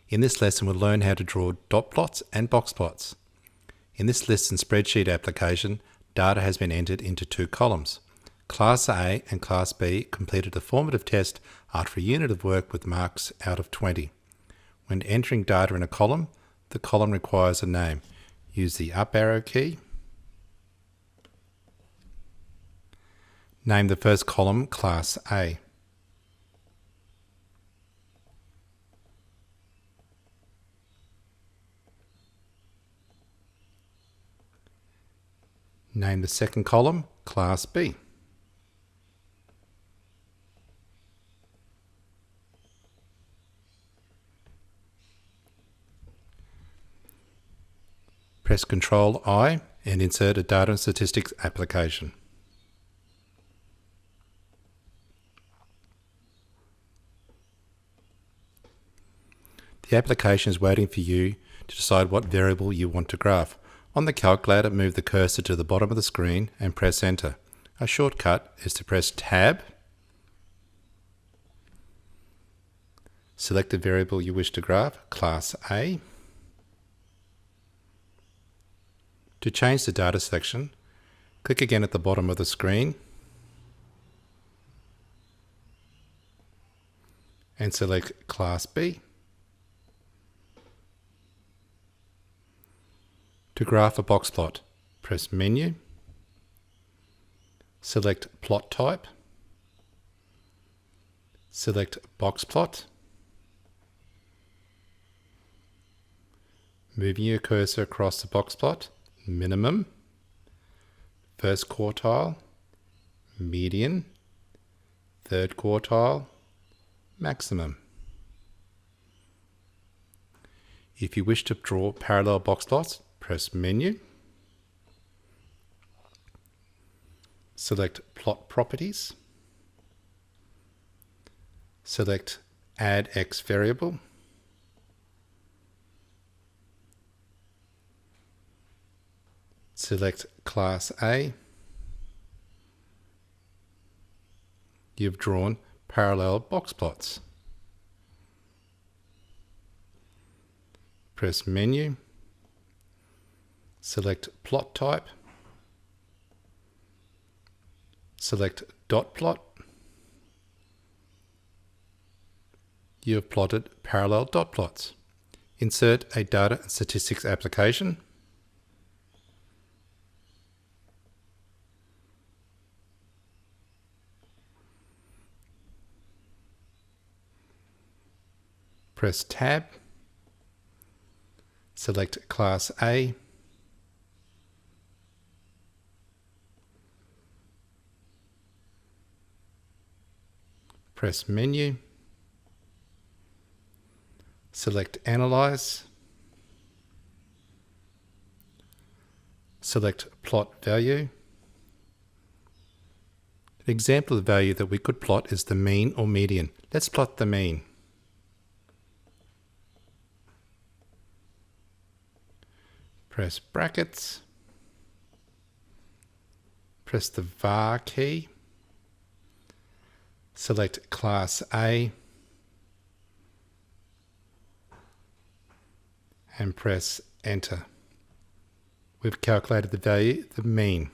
In this lesson, we'll learn how to draw dot plots and box plots. In this list and spreadsheet application, data has been entered into two columns. Class A and Class B completed a formative test after a unit of work with marks out of 20. When entering data in a column, the column requires a name. Use the up arrow key. Name the first column Class A. Name the second column Class B. Press Ctrl-I and insert a data and statistics application. The application is waiting for you to decide what variable you want to graph. On the calculator, move the cursor to the bottom of the screen and press Enter. A shortcut is to press Tab, select the variable you wish to graph, Class A. To change the data selection, click again at the bottom of the screen and select Class B. To graph a box plot, press Menu, select Plot Type, select Box Plot, moving your cursor across the box plot, minimum, first quartile, median, third quartile, maximum. If you wish to draw parallel box plots, press Menu, select Plot Properties, select Add X Variable, select Class A. You've drawn parallel box plots. Press Menu, select Plot Type, select Dot Plot. You have plotted parallel dot plots. Insert a data and statistics application. Press Tab, select Class A, press Menu, select Analyze, select Plot Value. An example of the value that we could plot is the mean or median. Let's plot the mean. Press brackets, press the var key, select Class A, and press Enter. We've calculated the value, the mean.